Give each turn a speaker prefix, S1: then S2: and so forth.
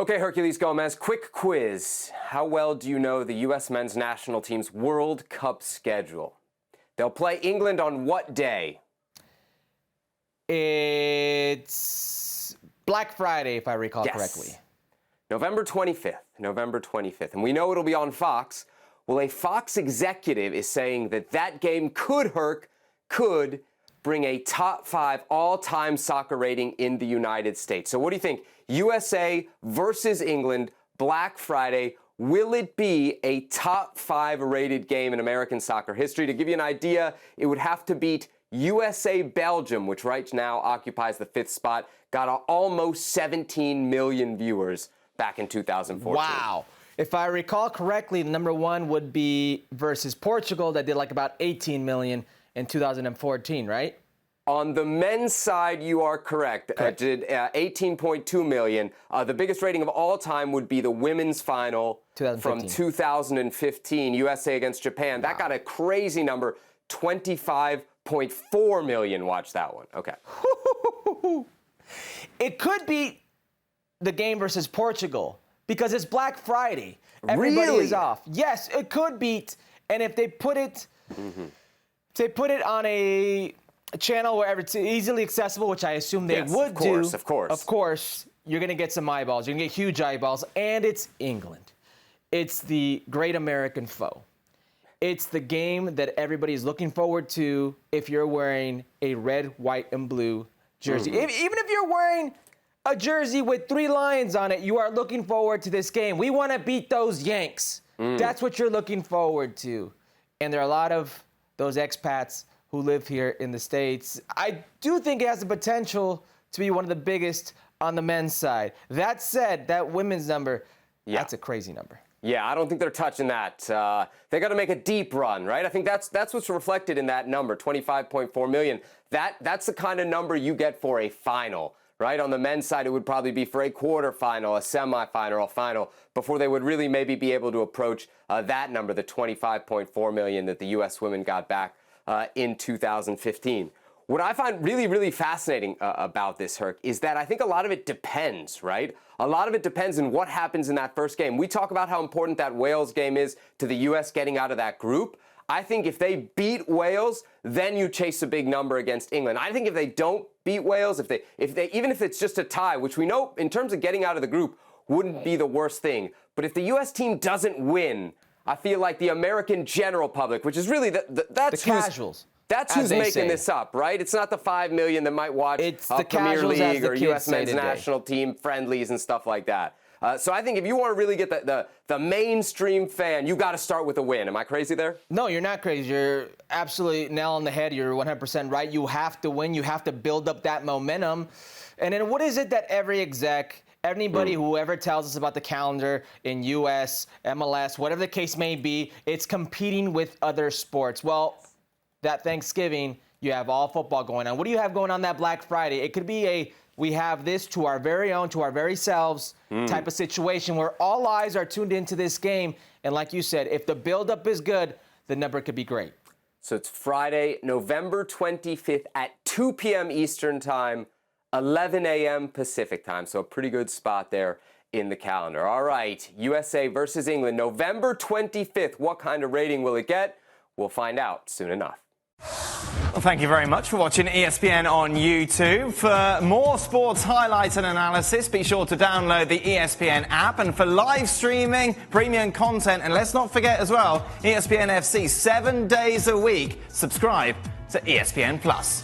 S1: Okay, Herculez Gomez, quick quiz. How well do you know the U.S. men's national team's World Cup schedule? They'll play England on what day?
S2: It's Black Friday, if I recall correctly.
S1: November 25th. November 25th. And we know it'll be on Fox. Well, a Fox executive is saying that game could bring a top 5 all-time soccer rating in the United States. So what do you think? USA versus England, Black Friday. Will it be a top 5 rated game in American soccer history? To give you an idea, it would have to beat USA-Belgium, which right now occupies the 5th spot, got almost 17 million viewers back in 2014.
S2: Wow. If I recall correctly, number 1 would be versus Portugal that did like about 18 million in 2014, right?
S1: On the men's side, you are correct. Did 18.2 million. The biggest rating of all time would be the women's final from 2015, USA against Japan. Wow. That got a crazy number, 25.4 million. Watch that one. Okay.
S2: It could be the game versus Portugal because it's Black Friday. Everybody is off. Yes, it could beat. And if they put it, on a channel where it's easily accessible, which I assume they would do.
S1: Of course,
S2: you're going to get some eyeballs. You're going to get huge eyeballs. And it's England. It's the great American foe. It's the game that everybody's looking forward to if you're wearing a red, white, and blue jersey. Even if you're wearing a jersey with 3 lions on it, you are looking forward to this game. We want to beat those Yanks. That's what you're looking forward to. And there are a lot of those expats who live here in the States. I do think it has the potential to be one of the biggest on the men's side. That said, that women's number, that's a crazy number.
S1: Yeah, I don't think they're touching that. They got to make a deep run, right? I think that's what's reflected in that number, 25.4 million. That's the kind of number you get for a final, right? On the men's side, it would probably be for a quarterfinal, a semifinal, or a final, before they would really maybe be able to approach that number, the 25.4 million that the U.S. women got back in 2015. What I find really, really fascinating about this, Herc, is that I think a lot of it depends, right? A lot of it depends on what happens in that first game. We talk about how important that Wales game is to the U.S. getting out of that group. I think if they beat Wales, then you chase a big number against England. I think if they don't beat Wales, even if it's just a tie, which we know in terms of getting out of the group wouldn't be the worst thing. But if the U.S. team doesn't win, I feel like the American general public, which is really that's
S2: the casuals.
S1: That's who's making this up, right? It's not the 5 million that might watch
S2: the
S1: Premier League or U.S. men's
S2: today.
S1: national team friendlies and stuff like that. So I think if you want to really get the mainstream fan, you got to start with a win. Am I crazy there?
S2: No, you're not crazy. You're absolutely nail on the head. You're 100% right. You have to win. You have to build up that momentum. And then what is it that every exec, anybody who ever tells us about the calendar in U.S., MLS, whatever the case may be, it's competing with other sports. Well, that Thanksgiving, you have all football going on. What do you have going on that Black Friday? It could be we have this to our very own, to our very selves type of situation where all eyes are tuned into this game. And like you said, if the buildup is good, the number could be great.
S1: So it's Friday, November 25th at 2 p.m. Eastern Time, 11 a.m. Pacific Time. So a pretty good spot there in the calendar. All right, USA versus England, November 25th. What kind of rating will it get? We'll find out soon enough.
S3: Well, thank you very much for watching ESPN on YouTube. For more sports highlights and analysis, be sure to download the ESPN app. And for live streaming, premium content, and let's not forget as well, ESPN FC 7 days a week. Subscribe to ESPN Plus.